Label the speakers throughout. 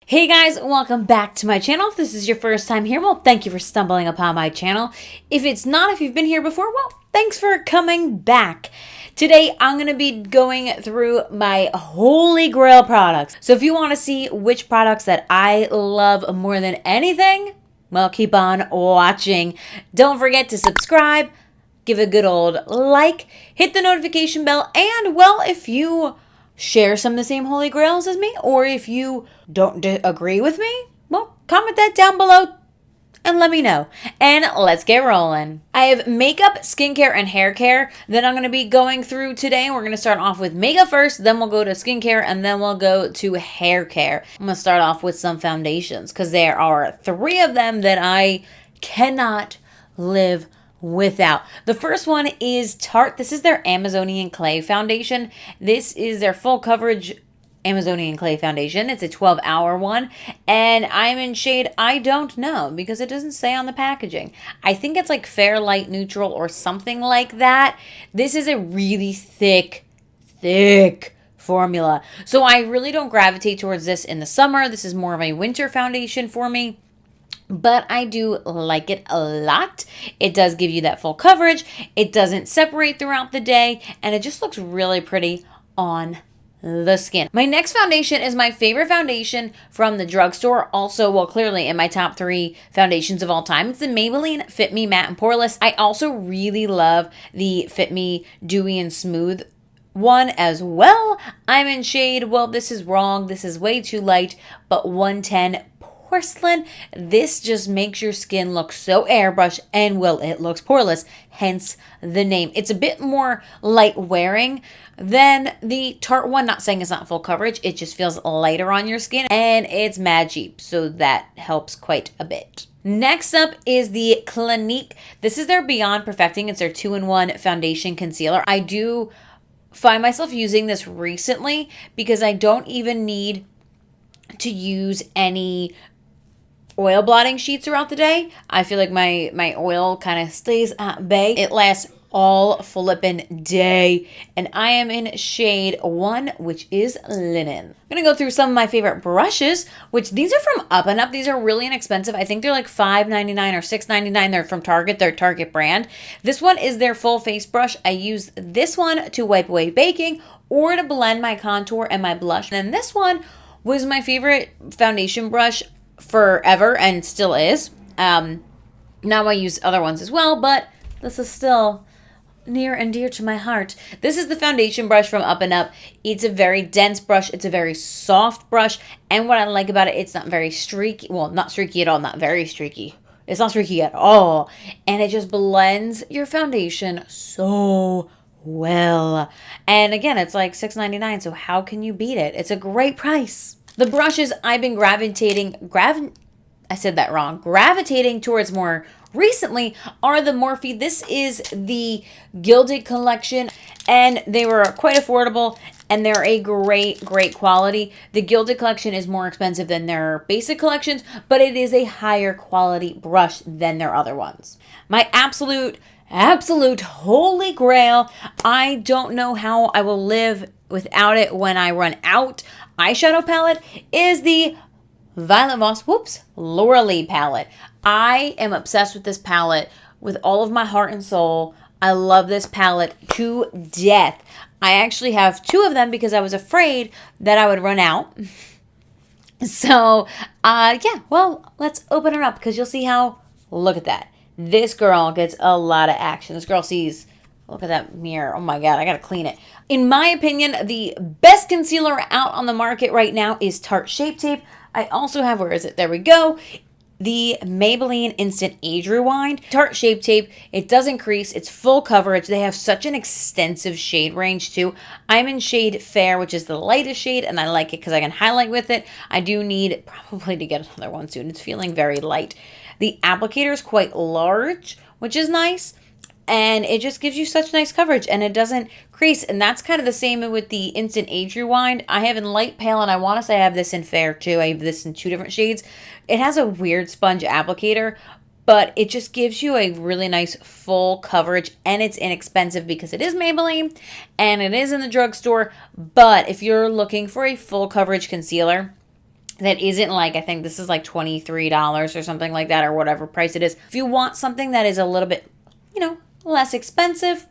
Speaker 1: Hey guys, welcome back to my channel. If this is your first time here, well, thank you for stumbling upon my channel. If it's not, if you've been here before, well, thanks for coming back. Today, I'm going to be going through my Holy Grail products. So if you want to see which products that I love more than anything, well, keep on watching. Don't forget to subscribe, give a good old like, hit the notification bell, and, well, if you share some of the same Holy Grails as me, or if you don't agree with me, well, comment that down below and let me know. And let's get rolling. I have makeup, skincare, and hair care that I'm going to be going through today. We're going to start off with makeup first, then we'll go to skincare, and then we'll go to hair care. I'm going to start off with some foundations because there are 3 of them that I cannot live without. The first one is Tarte. This is their Amazonian Clay Foundation. This is their full coverage Amazonian Clay Foundation. It's a 12-hour one, and I'm in shade I don't know because it doesn't say on the packaging. I think it's like Fair Light Neutral or something like that. This is a really thick formula. So I really don't gravitate towards this in the summer. This is more of a winter foundation for me. But I do like it a lot. It does give you that full coverage. It doesn't separate throughout the day. And it just looks really pretty on the skin. My next foundation is my favorite foundation from the drugstore. Also, well, clearly in my top 3 foundations of all time. It's the Maybelline Fit Me Matte and Poreless. I also really love the Fit Me Dewy and Smooth one as well. I'm in shade, well, this is wrong. This is way too light, but 110 Porcelain. This just makes your skin look so airbrushed, and well, it looks poreless, hence the name. It's a bit more light wearing than the Tarte one. Not saying it's not full coverage, it just feels lighter on your skin, and it's mad cheap, so that helps quite a bit. Next up is the Clinique. This is their Beyond Perfecting. It's their 2-in-1 foundation concealer. I do find myself using this recently because I don't even need to use any oil blotting sheets throughout the day. I feel like my oil kind of stays at bay. It lasts all flippin' day, and I am in shade 1, which is Linen. I'm gonna go through some of my favorite brushes, which these are from Up and Up. These are really inexpensive. I think they're like $5.99 or $6.99. They're from Target, their Target brand. This one is their full face brush. I use this one to wipe away baking or to blend my contour and my blush. And this one was my favorite foundation brush forever and still is. Now I use other ones as well, but this is still near and dear to my heart. This is the foundation brush from Up and Up. It's a very dense brush. It's a very soft brush. And what I like about it, it's not very streaky. Well, not streaky at all. Not very streaky. It's not streaky at all. And it just blends your foundation so well. And again, it's like $6.99. So how can you beat it? It's a great price. The brushes I've been gravitating towards more recently are the Morphe. This is the Gilded collection, and they were quite affordable, and they're a great quality. The Gilded collection is more expensive than their basic collections, but it is a higher quality brush than their other ones. My absolute Holy Grail. I don't know how I will live without it when I run out. Eyeshadow palette is the Violet Voss, Laura palette. I am obsessed with this palette with all of my heart and soul. I love this palette to death. I actually have 2 of them because I was afraid that I would run out. So, yeah, well, let's open her up because you'll see how, look at that. This girl gets a lot of action. This girl sees, look at that mirror. Oh my God, I gotta clean it. In my opinion, the best concealer out on the market right now is Tarte Shape Tape. I also have, where is it? There we go. The Maybelline Instant Age Rewind. Tarte Shape Tape, it doesn't crease. It's full coverage. They have such an extensive shade range too. I'm in shade Fair, which is the lightest shade, and I like it because I can highlight with it. I do need probably to get another one soon. It's feeling very light. The applicator is quite large, which is nice. And it just gives you such nice coverage, and it doesn't crease. And that's kind of the same with the Instant Age Rewind. I have in light pale, and I want to say I have this in fair too. I have this in 2 different shades. It has a weird sponge applicator, but it just gives you a really nice full coverage, and it's inexpensive because it is Maybelline and it is in the drugstore. But if you're looking for a full coverage concealer, that isn't like, I think this is like $23 or something like that, or whatever price it is. If you want something that is a little bit, less expensive,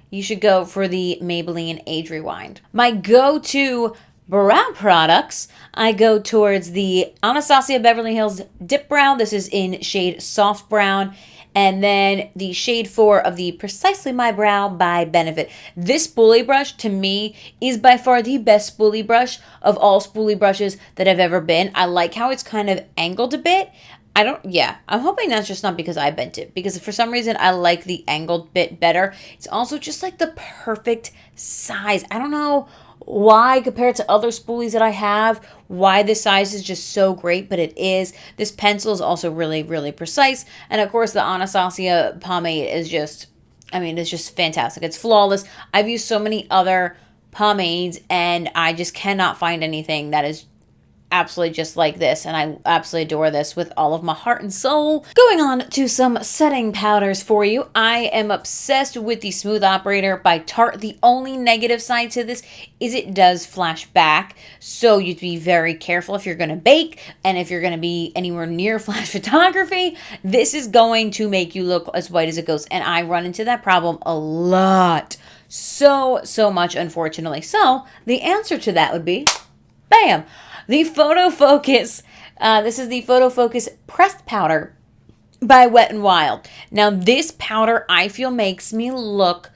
Speaker 1: you should go for the Maybelline Age Rewind. My go-to brow products, I go towards the Anastasia Beverly Hills Dip Brow. This is in shade Soft Brown. And then the shade 4 of the Precisely My Brow by Benefit. This spoolie brush, to me, is by far the best spoolie brush of all spoolie brushes that have ever been. I like how it's kind of angled a bit. I'm hoping that's just not because I bent it, because for some reason I like the angled bit better. It's also just like the perfect size. I don't know why, compared to other spoolies that I have, why this size is just so great, but it is. This pencil is also really, really precise. And of course, the Anastasia pomade is just, it's just fantastic. It's flawless. I've used so many other pomades, and I just cannot find anything that is absolutely just like this, and I absolutely adore this with all of my heart and soul. Going on to some setting powders for you. I am obsessed with the Smooth Operator by Tarte. The only negative side to this is it does flash back, so you'd be very careful if you're going to bake, and if you're going to be anywhere near flash photography, this is going to make you look as white as it goes, and I run into that problem a lot. So much, unfortunately. So the answer to that would be, bam! The Photo Focus. This is the Photo Focus Pressed Powder by Wet n Wild. Now, this powder, I feel, makes me look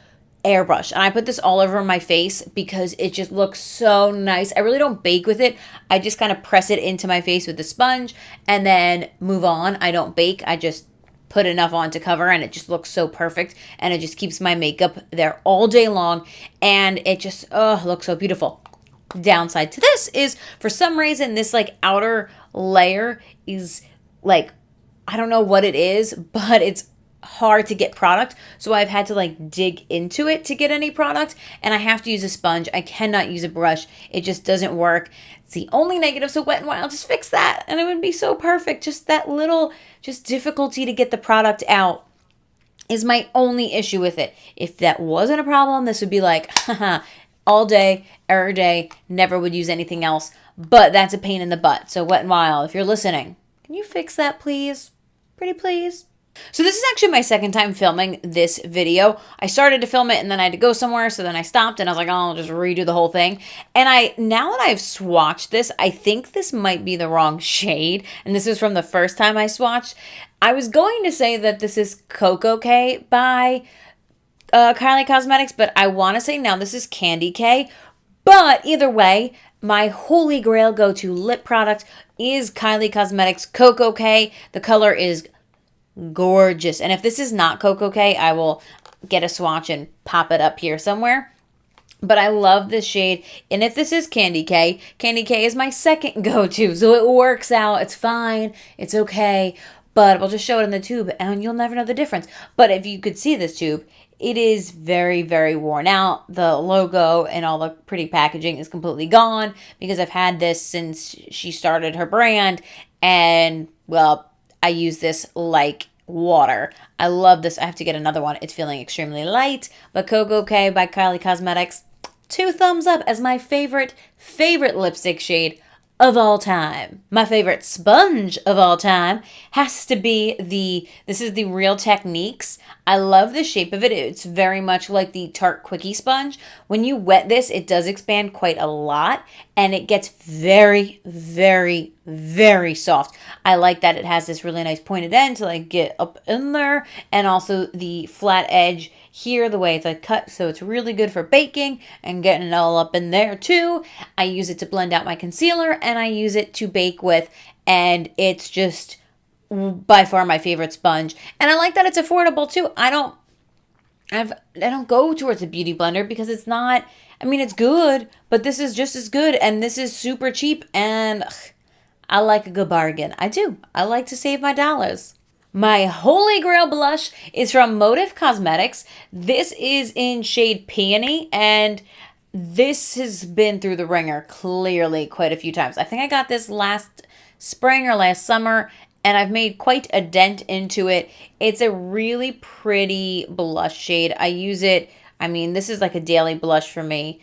Speaker 1: airbrushed. And I put this all over my face because it just looks so nice. I really don't bake with it. I just kind of press it into my face with the sponge and then move on. I don't bake. I just put enough on to cover, and it just looks so perfect. And it just keeps my makeup there all day long. And it just, looks so beautiful. Downside to this is, for some reason, this like outer layer is like, I don't know what it is, but it's hard to get product. So I've had to like dig into it to get any product, and I have to use a sponge. I cannot use a brush. It just doesn't work. It's the only negative. So Wet n Wild, just fix that and it would be so perfect. Just that little difficulty to get the product out is my only issue with it. If that wasn't a problem, this would be like, haha, all day, every day, never would use anything else. But that's a pain in the butt. So Wet n Wild, if you're listening, can you fix that, please? Pretty please. So this is actually my second time filming this video. I started to film it and then I had to go somewhere, so then I stopped and I was like, I'll just redo the whole thing. And now that I've swatched this, I think this might be the wrong shade. And this is from the first time I swatched. I was going to say that this is Cocoa K by Kylie Cosmetics, but I want to say now this is Candy K. But either way, my holy grail go-to lip product is Kylie Cosmetics Cocoa K. The color is gorgeous. And if this is not Cocoa K, I will get a swatch and pop it up here somewhere. But I love this shade. And if this is Candy K is my second go-to. So it works out. It's fine. It's okay. But we'll just show it in the tube and you'll never know the difference. But if you could see this tube, it is very, very worn out. The logo and all the pretty packaging is completely gone because I've had this since she started her brand. And, well, I use this like water. I love this. I have to get another one. It's feeling extremely light. But Cocoa K by Kylie Cosmetics, 2 thumbs up as my favorite lipstick shade of all time. My favorite sponge of all time has to be this is the Real Techniques. I love the shape of it. It's very much like the Tarte Quickie sponge. When you wet this, it does expand quite a lot and it gets very, very, very soft. I like that it has this really nice pointed end to like get up in there, and also the flat edge here, the way it's like cut, so it's really good for baking and getting it all up in there too. I use it to blend out my concealer and I use it to bake with, and it's just by far my favorite sponge. And I like that it's affordable too. I don't go towards a beauty blender because it's not, it's good, but this is just as good, and this is super cheap, and I like a good bargain. I do. I like to save my dollars. My holy grail blush is from Motive Cosmetics. This is in shade Peony, and this has been through the ringer clearly quite a few times. I think I got this last spring or last summer, and I've made quite a dent into it. It's a really pretty blush shade. I use it, this is like a daily blush for me.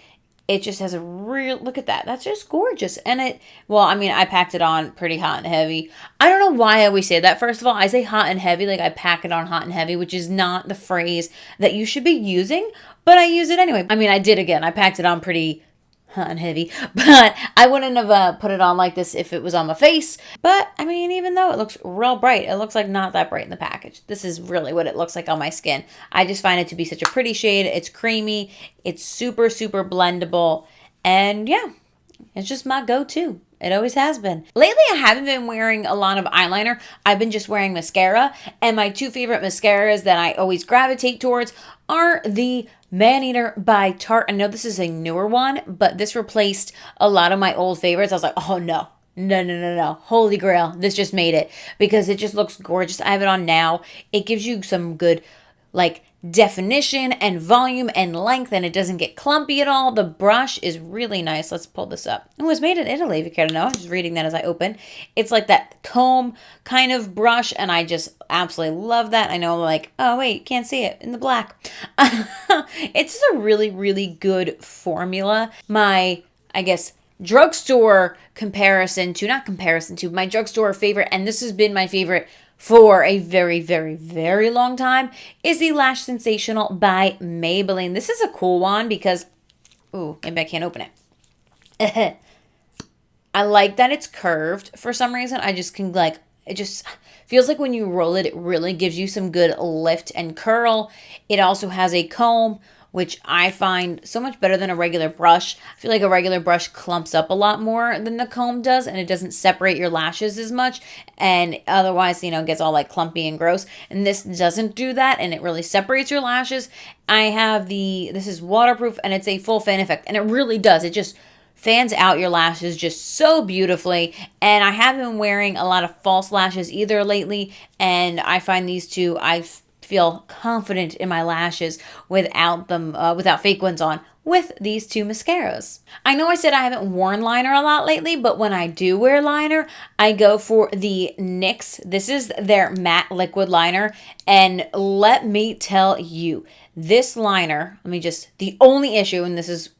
Speaker 1: It just has a real, look at that. That's just gorgeous. And well, I mean, I packed it on pretty hot and heavy. I don't know why I always say that. First of all, I say hot and heavy, like I pack it on hot and heavy, which is not the phrase that you should be using, but I use it anyway. I mean, I did again. I packed it on pretty hot and heavy, but I wouldn't have put it on like this if it was on my face. But I mean, even though it looks real bright, it looks like not that bright in the package. This is really what it looks like on my skin. I just find it to be such a pretty shade. It's creamy. It's super, super blendable. And yeah, it's just my go-to. It always has been. Lately, I haven't been wearing a lot of eyeliner. I've been just wearing mascara. And my two favorite mascaras that I always gravitate towards are the Maneater by Tarte. I know this is a newer one, but this replaced a lot of my old favorites. I was like, oh no. No. Holy grail. This just made it because it just looks gorgeous. I have it on now. It gives you some good like definition and volume and length, and it doesn't get clumpy at all. The brush is really nice. Let's pull this up. It was made in Italy, if you care to know. I'm just reading that as I open. It's like that comb kind of brush, and I just absolutely love that. I know I'm like, oh wait, can't see it in the black. It's just a really, really good formula. My, I guess, drugstore my drugstore favorite, and this has been my favorite for a very, very, very long time, is the Lash Sensational by Maybelline. This is a cool one because, ooh, maybe I can't open it. I like that it's curved for some reason. I just can like, it just feels like when you roll it, it really gives you some good lift and curl. It also has a comb, which I find so much better than a regular brush. I feel like a regular brush clumps up a lot more than the comb does, and it doesn't separate your lashes as much, and otherwise, you know, gets all like clumpy and gross. And this doesn't do that, and it really separates your lashes. I have this is waterproof, and it's a full fan effect, and it really does. It just fans out your lashes just so beautifully. And I haven't been wearing a lot of false lashes either lately, and I find these two, I feel confident in my lashes without them, without fake ones on, with these two mascaras. I know I said I haven't worn liner a lot lately, but when I do wear liner, I go for the NYX. This is their matte liquid liner, and let me tell you, this liner, the only issue, and this is,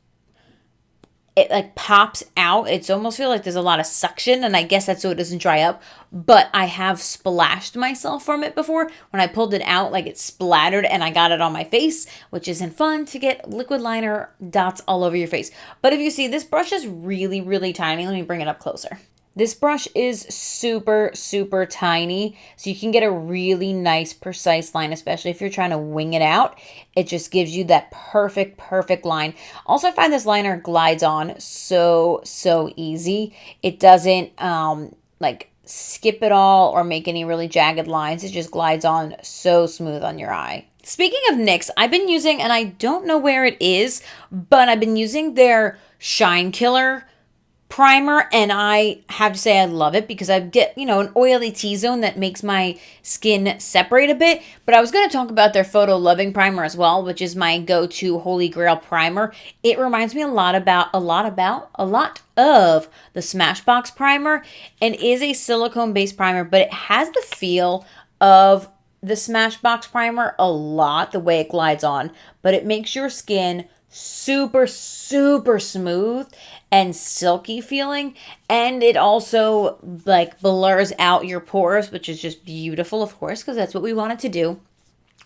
Speaker 1: it like pops out. It's almost feel like there's a lot of suction, and I guess that's so it doesn't dry up. But I have splashed myself from it before. When I pulled it out, like it splattered, and I got it on my face, which isn't fun to get liquid liner dots all over your face. But if you see, this brush is really, really tiny. Let me bring it up closer. This brush is super, super tiny, so you can get a really nice, precise line, especially if you're trying to wing it out. It just gives you that perfect, perfect line. Also, I find this liner glides on so, so easy. It doesn't, like, skip it all or make any really jagged lines. It just glides on so smooth on your eye. Speaking of NYX, I've been using, and I don't know where it is, but I've been using their Shine Killer primer, and I have to say I love it because I get, an oily T-zone that makes my skin separate a bit. But I was going to talk about their Photo Loving primer as well, which is my go-to Holy Grail primer. It reminds me a lot of the Smashbox primer, and is a silicone-based primer, but it has the feel of the Smashbox primer a lot, the way it glides on, but it makes your skin super, super smooth and silky feeling, and it also like blurs out your pores, which is just beautiful, of course, because that's what we wanted to do.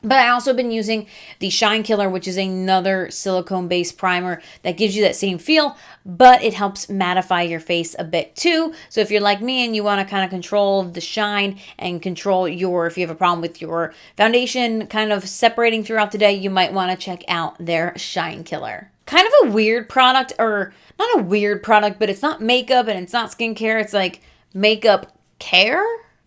Speaker 1: But I also been using the Shine Killer, which is another silicone-based primer that gives you that same feel, but it helps mattify your face a bit too. So if you're like me and you want to kind of control the shine and control if you have a problem with your foundation kind of separating throughout the day, you might want to check out their Shine Killer. Kind of a weird product, or not a weird product, but it's not makeup and it's not skincare. It's like makeup care,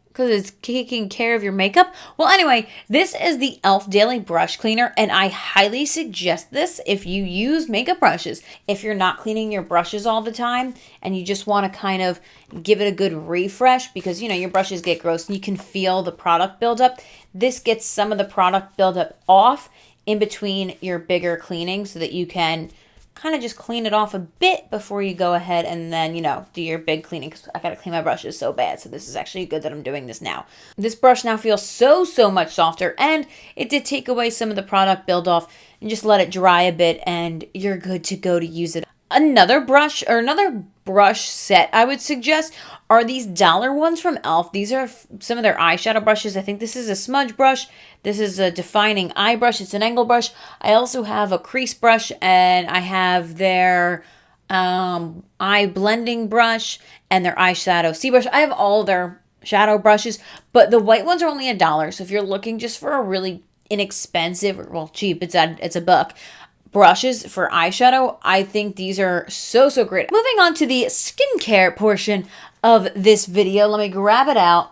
Speaker 1: because it's taking care of your makeup. Well, anyway, this is the e.l.f. Daily Brush Cleaner, and I highly suggest this if you use makeup brushes. If you're not cleaning your brushes all the time and you just want to kind of give it a good refresh, because, your brushes get gross and you can feel the product buildup, this gets some of the product buildup off in between your bigger cleaning so that you can kind of just clean it off a bit before you go ahead and then, do your big cleaning, because I got to clean my brushes so bad. So this is actually good that I'm doing this now. This brush now feels so much softer, and it did take away some of the product build off and just let it dry a bit, and you're good to go to use it. Another brush or another brush set I would suggest are these dollar ones from e.l.f. These are some of their eyeshadow brushes. I think this is a smudge brush. This is a defining eye brush. It's an angle brush. I also have a crease brush, and I have their eye blending brush and their eyeshadow C brush. I have all their shadow brushes, but the white ones are only $1. So if you're looking just for a really inexpensive, well, cheap, it's a buck, brushes for eyeshadow, I think these are so great. Moving on to the skincare portion of this video, let me grab it out.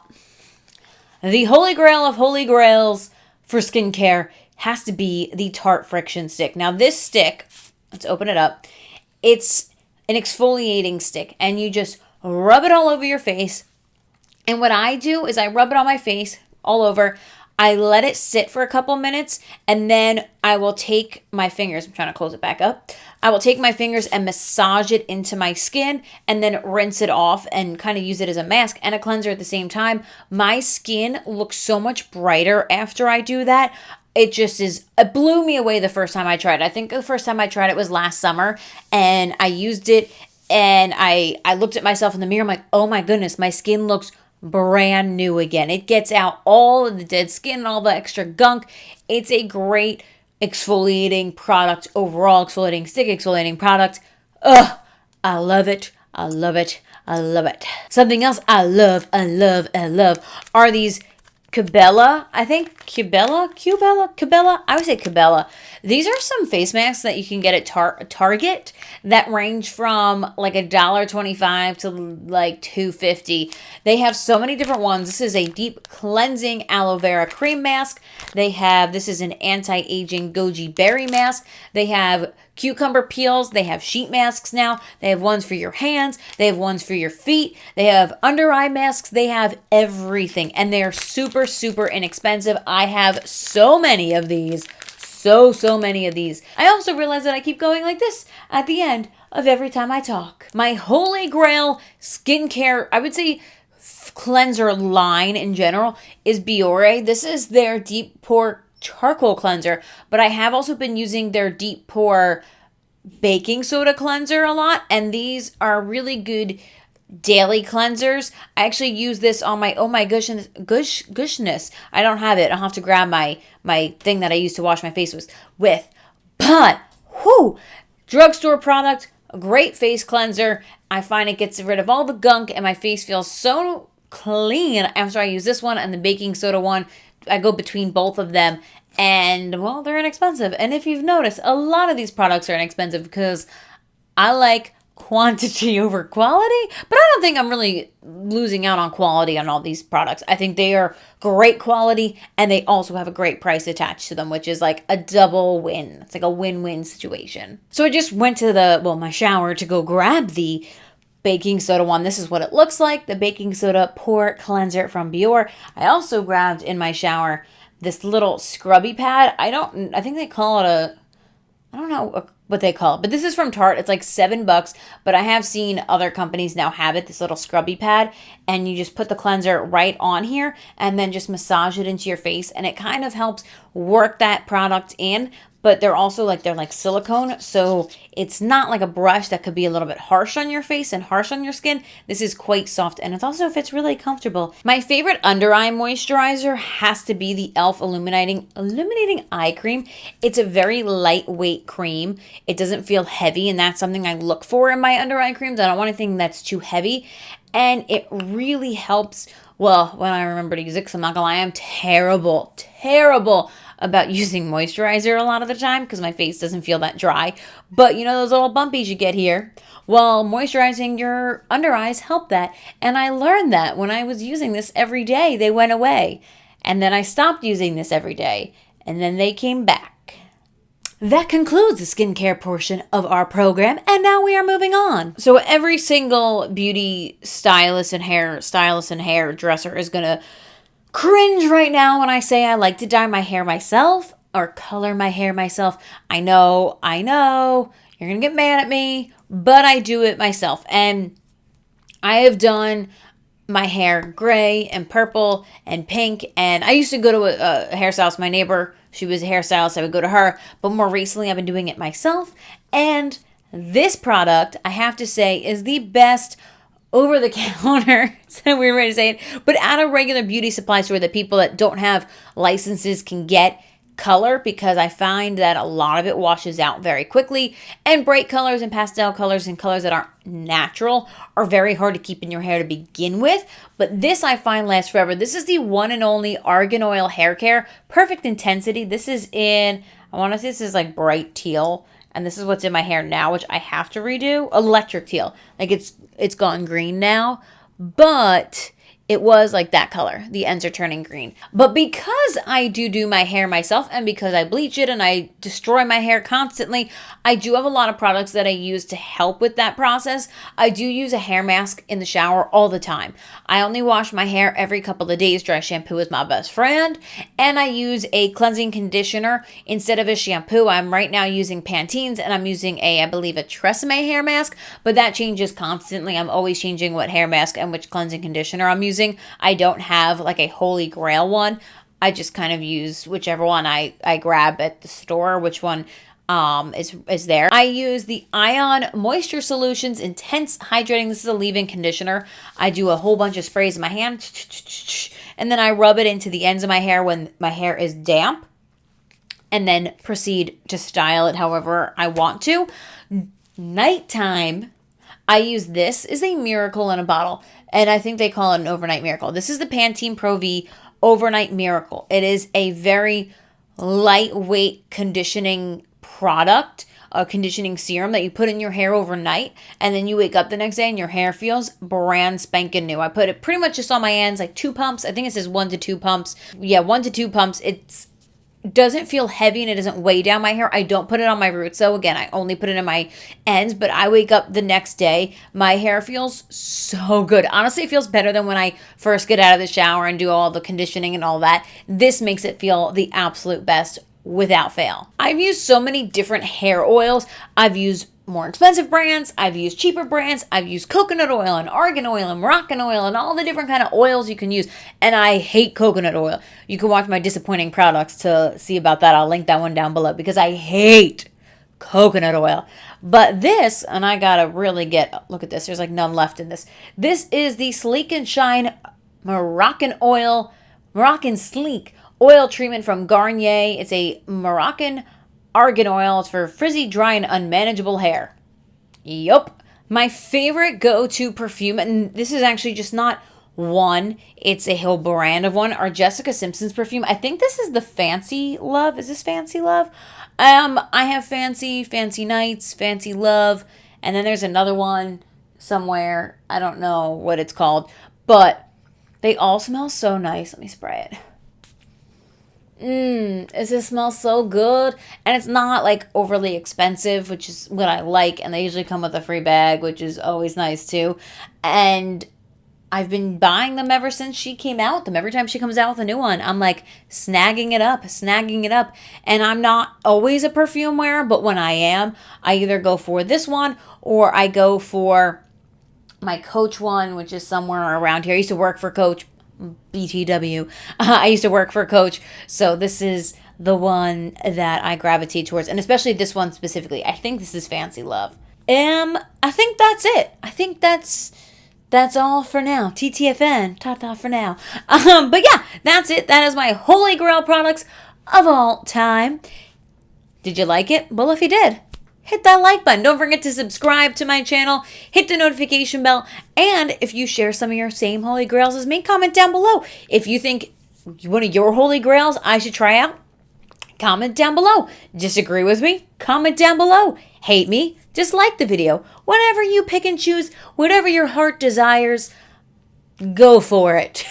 Speaker 1: The holy grail of holy grails for skincare has to be the Tarte Friction Stick. Now this stick, let's open it up. It's an exfoliating stick, and you just rub it all over your face. And what I do is I rub it on my face all over. I let it sit for a couple minutes, and then I will take my fingers, I'm trying to close it back up. I will take my fingers and massage it into my skin, and then rinse it off and kind of use it as a mask and a cleanser at the same time. My skin looks so much brighter after I do that. It blew me away the first time I tried it. I think the first time I tried it was last summer, and I used it, and I looked at myself in the mirror. I'm like, oh my goodness, my skin looks brand new again. It gets out all of the dead skin and all the extra gunk. It's a great exfoliating product overall, exfoliating stick, exfoliating product. Ugh, I love it. I love it. I love it. Something else I love are these Cabela, I think Cabela, I would say Cabela. These are some face masks that you can get at Target that range from like $1.25 to like $2.50. They have so many different ones. This is a deep cleansing aloe vera cream mask. This is an anti-aging goji berry mask. They have cucumber peels. They have sheet masks now. They have ones for your hands. They have ones for your feet. They have under eye masks. They have everything, and they are super inexpensive. I have so many of these. So many of these. I also realize that I keep going like this at the end of every time I talk. My holy grail skincare, I would say cleanser line in general, is Biore. This is their deep pore charcoal cleanser, but I have also been using their deep pore baking soda cleanser a lot, and these are really good daily cleansers. I actually use this on my oh my gushness. I don't have it. I'll have to grab my thing that I used to wash my face with. But drugstore product, a great face cleanser. I find it gets rid of all the gunk, and my face feels so clean after I use this one and the baking soda one. I go between both of them, and well, they're inexpensive. And if you've noticed, a lot of these products are inexpensive because I like quantity over quality, but I don't think I'm really losing out on quality on all these products. I think they are great quality, and they also have a great price attached to them, which is like a double win. It's like a win-win situation. So I just went to my shower to go grab the baking soda one. This is what it looks like, the baking soda pore cleanser from Biore. I also grabbed in my shower this little scrubby pad. I think they call it I don't know what they call it, but this is from Tarte. It's like $7, but I have seen other companies now have it, this little scrubby pad, and you just put the cleanser right on here and then just massage it into your face, and it kind of helps work that product in. But they're like silicone, so it's not like a brush that could be a little bit harsh on your face and harsh on your skin. This is quite soft, and it also fits really comfortable. My favorite under eye moisturizer has to be the e.l.f. Illuminating Eye Cream. It's a very lightweight cream. It doesn't feel heavy, and that's something I look for in my under eye creams. I don't want anything that's too heavy, and it really helps. Well, when I remember to use it, because I'm not gonna lie, I'm terrible about using moisturizer a lot of the time because my face doesn't feel that dry. But you know those little bumpies you get here? Well, moisturizing your under eyes help that. And I learned that when I was using this every day, they went away. And then I stopped using this every day, and then they came back. That concludes the skincare portion of our program, and now we are moving on. So every single beauty stylist and hairdresser is going to cringe right now when I say I like to dye my hair myself or color my hair myself. I know, you're going to get mad at me, but I do it myself. And I have done my hair gray and purple and pink, and I used to go to a hairstylist. My neighbor, she was a hairstylist, I would go to her, but more recently I've been doing it myself, and This product, I have to say, is the best over the counter, so we're ready to say it, but at a regular beauty supply store that people that don't have licenses can get color, because I find that a lot of it washes out very quickly, and bright colors and pastel colors and colors that aren't natural are very hard to keep in your hair to begin with. But this I find lasts forever. This is the one and only Argan Oil Hair Care Perfect Intensity. This is in, I want to say this is like bright teal, and this is what's in my hair now, which I have to redo. Electric teal. Like it's gone green now, but it was like that color. The ends are turning green. But because I do my hair myself, and because I bleach it and I destroy my hair constantly, I do have a lot of products that I use to help with that process. I do use a hair mask in the shower all the time. I only wash my hair every couple of days. Dry shampoo is my best friend. And I use a cleansing conditioner instead of a shampoo. I'm right now using Pantene's, and I'm using I believe a Tresemme hair mask, but that changes constantly. I'm always changing what hair mask and which cleansing conditioner I'm using. I don't have like a holy grail one. I just kind of use whichever one I grab at the store, which one is there. I use the Ion Moisture Solutions Intense Hydrating. This is a leave-in conditioner. I do a whole bunch of sprays in my hand, and then I rub it into the ends of my hair when my hair is damp, and then proceed to style it however I want to. Nighttime, I use this is a miracle in a bottle, and I think they call it an overnight miracle. This is the Pantene Pro V Overnight Miracle. It is a very lightweight conditioning product, a conditioning serum that you put in your hair overnight, and then you wake up the next day and your hair feels brand spanking new. I put it pretty much just on my ends, like 2 pumps. I think it says 1 to 2 pumps. Yeah, 1 to 2 pumps. It doesn't feel heavy and it doesn't weigh down my hair. I don't put it on my roots, so again, I only put it in my ends, but I wake up the next day, my hair feels so good. Honestly, it feels better than when I first get out of the shower and do all the conditioning and all that. This makes it feel the absolute best without fail. I've used so many different hair oils. I've used more expensive brands, I've used cheaper brands, I've used coconut oil and argan oil and Moroccan oil and all the different kind of oils you can use, and I hate coconut oil. You can watch my disappointing products to see about that. I'll link that one down below because I hate coconut oil. But this, and I gotta really look at this, there's like none left in this. This is the Sleek and Shine Moroccan Sleek Oil Treatment from Garnier. It's a Moroccan argan oil. It's for frizzy, dry, and unmanageable hair. Yup. My favorite go-to perfume, and this is actually just not one, it's a whole brand of one, are Jessica Simpson's perfume. I think this is the Fancy Love. Is this Fancy Love? I have Fancy Nights, Fancy Love, and then there's another one somewhere. I don't know what it's called, but they all smell so nice. Let me spray it. It just smells so good, and it's not like overly expensive, which is what I like, and they usually come with a free bag, which is always nice too. And I've been buying them ever since she came out with them. Every time she comes out with a new one, I'm like snagging it up. And I'm not always a perfume wearer, but when I am, I either go for this one or I go for my Coach one, which is somewhere around here. I used to work for Coach. BTW. I used to work for Coach, so this is the one that I gravitate towards, and especially this one specifically. I think this is Fancy Love. I think that's it. I think that's all for now. TTFN, ta-ta for now. But yeah, that's it. That is my holy grail products of all time. Did you like it? Well, if you did, hit that like button. Don't forget to subscribe to my channel. Hit the notification bell. And if you share some of your same holy grails as me, comment down below. If you think one of your holy grails I should try out, comment down below. Disagree with me? Comment down below. Hate me? Dislike the video. Whatever you pick and choose, whatever your heart desires, go for it.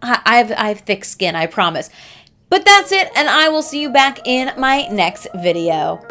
Speaker 1: I have thick skin, I promise. But that's it, and I will see you back in my next video.